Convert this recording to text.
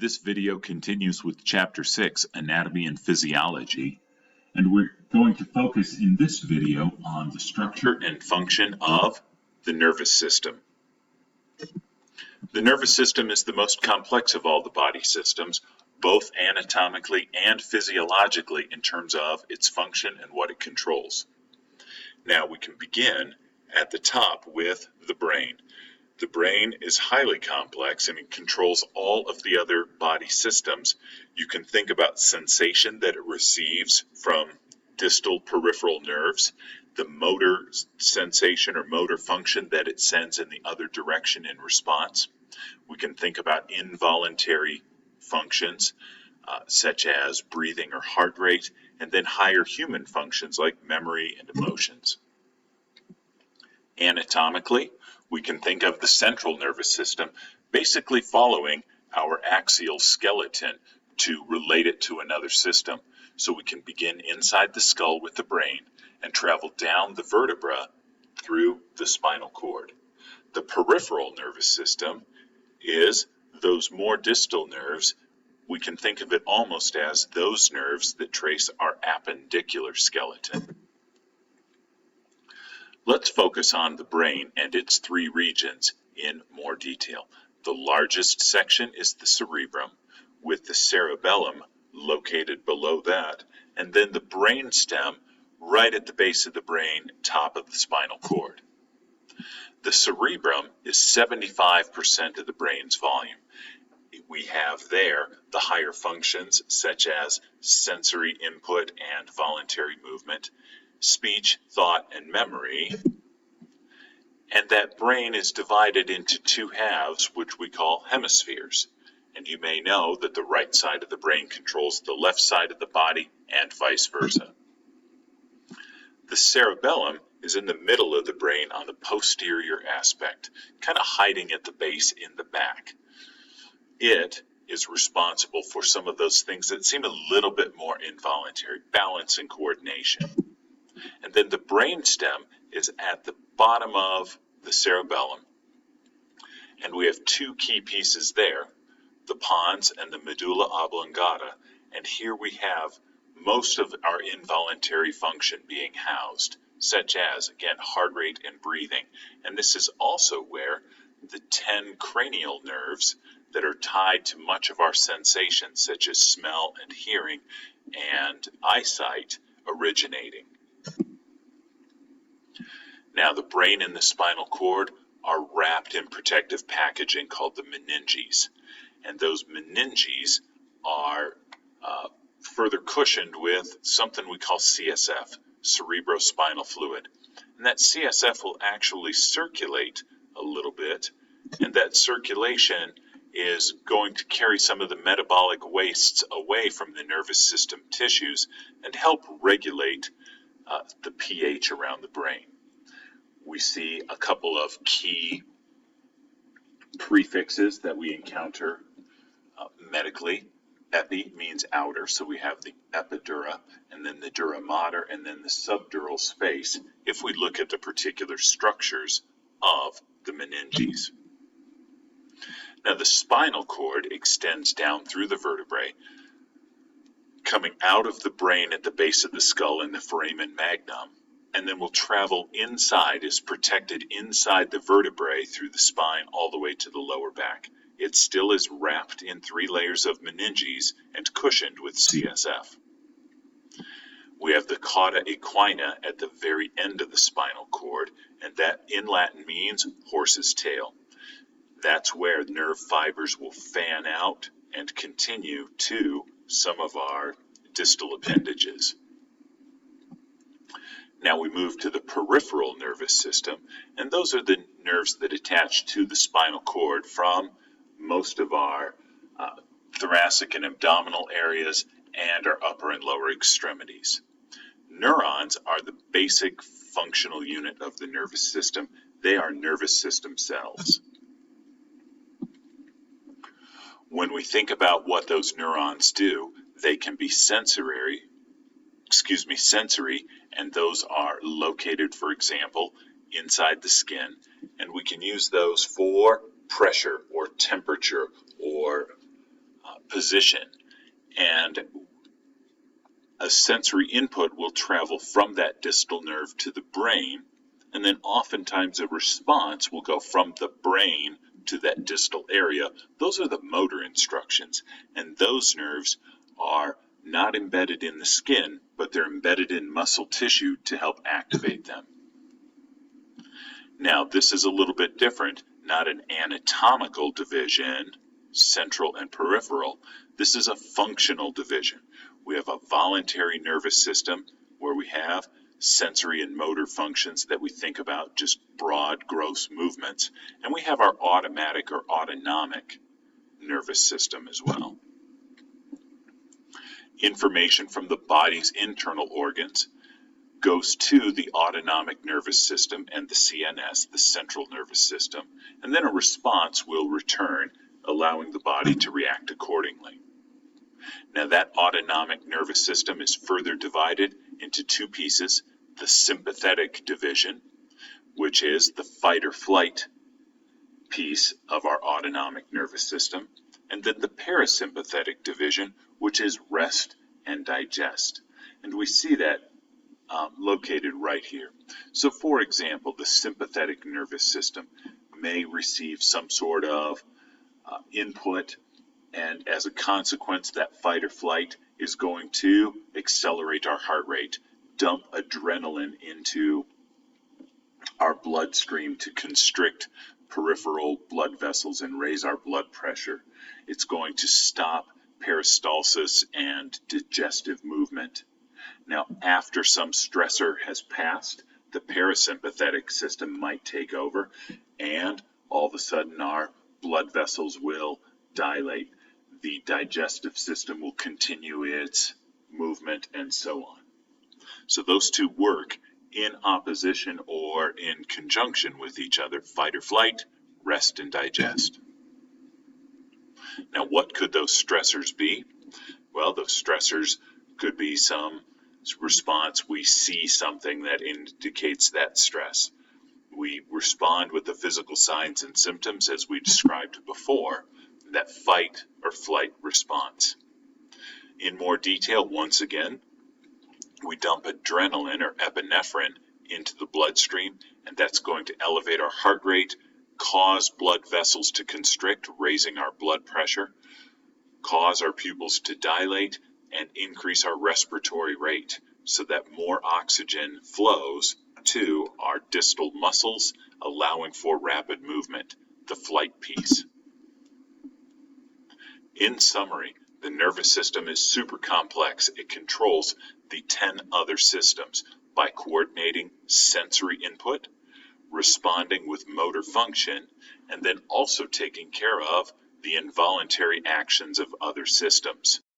This video continues with Chapter 6, Anatomy and Physiology, and we're going to focus in this video on the structure and function of the nervous system. The nervous system is the most complex of all the body systems, both anatomically and physiologically in terms of its function and what it controls. Now we can begin at the top with the brain. The brain is highly complex and it controls all of the other body systems. You can think about sensation that it receives from distal peripheral nerves, the motor sensation or motor function that it sends in the other direction in response. We can think about involuntary functions such as breathing or heart rate, and then higher human functions like memory and emotions. Anatomically, we can think of the central nervous system basically following our axial skeleton to relate it to another system. So we can begin inside the skull with the brain and travel down the vertebra through the spinal cord. The peripheral nervous system is those more distal nerves. We can think of it almost as those nerves that trace our appendicular skeleton. Let's focus on the brain and its three regions in more detail. The largest section is the cerebrum, with the cerebellum located below that, and then the brain stem right at the base of the brain, top of the spinal cord. The cerebrum is 75% of the brain's volume. We have there the higher functions such as sensory input and voluntary movement, speech, thought, and memory, and that brain is divided into two halves, which we call hemispheres. And you may know that the right side of the brain controls the left side of the body and vice versa. The cerebellum is in the middle of the brain on the posterior aspect, kind of hiding at the base in the back. It is responsible for some of those things that seem a little bit more involuntary, balance and coordination. And then the brain stem is at the bottom of the cerebellum. And we have two key pieces there, the pons and the medulla oblongata. And here we have most of our involuntary function being housed, such as, again, heart rate and breathing. And this is also where the 10 cranial nerves that are tied to much of our sensations, such as smell and hearing and eyesight, originating. Now, the brain and the spinal cord are wrapped in protective packaging called the meninges. And those meninges are further cushioned with something we call CSF, cerebrospinal fluid. And that CSF will actually circulate a little bit, and that circulation is going to carry some of the metabolic wastes away from the nervous system tissues and help regulate the pH around the brain. We see a couple of key prefixes that we encounter medically. Epi means outer, so we have the epidura, and then the dura mater, and then the subdural space if we look at the particular structures of the meninges. Now, the spinal cord extends down through the vertebrae, coming out of the brain at the base of the skull in the foramen magnum, and then will travel inside, is protected inside the vertebrae through the spine all the way to the lower back. It still is wrapped in 3 layers of meninges and cushioned with CSF. We have the cauda equina at the very end of the spinal cord, and that in Latin means horse's tail. That's where nerve fibers will fan out and continue to some of our distal appendages. Now we move to the peripheral nervous system, and those are the nerves that attach to the spinal cord from most of our thoracic and abdominal areas and our upper and lower extremities. Neurons are the basic functional unit of the nervous system. They are nervous system cells. When we think about what those neurons do, they can be sensory, and those are located, for example, inside the skin, and we can use those for pressure or temperature or position, and a sensory input will travel from that distal nerve to the brain, and then oftentimes a response will go from the brain to that distal area. Those are the motor instructions, and those nerves are not embedded in the skin, but they're embedded in muscle tissue to help activate them. Now, this is a little bit different, not an anatomical division, central and peripheral. This is a functional division. We have a voluntary nervous system where we have sensory and motor functions that we think about, just broad, gross movements. And we have our automatic or autonomic nervous system as well. Information from the body's internal organs goes to the autonomic nervous system and the CNS, the central nervous system, and then a response will return, allowing the body to react accordingly. Now, that autonomic nervous system is further divided into two pieces: the sympathetic division, which is the fight or flight piece of our autonomic nervous system, and then the parasympathetic division, which is rest and digest. And we see that located right here. So, for example, the sympathetic nervous system may receive some sort of input, and as a consequence, that fight or flight is going to accelerate our heart rate, dump adrenaline into our bloodstream to constrict peripheral blood vessels and raise our blood pressure. It's going to stop peristalsis and digestive movement. Now, after some stressor has passed, the parasympathetic system might take over, and all of a sudden our blood vessels will dilate. The digestive system will continue its movement, and so on. So those two work in opposition or in conjunction with each other: fight or flight, rest and digest. Now, what could those stressors be? Well, those stressors could be some response. We see something that indicates that stress. We respond with the physical signs and symptoms as we described before, that fight or flight response. In more detail, once again, we dump adrenaline or epinephrine into the bloodstream, and that's going to elevate our heart rate, cause blood vessels to constrict, raising our blood pressure, cause our pupils to dilate, and increase our respiratory rate so that more oxygen flows to our distal muscles, allowing for rapid movement, the flight piece. In summary, the nervous system is super complex. It controls the 10 other systems by coordinating sensory input, responding with motor function, and then also taking care of the involuntary actions of other systems.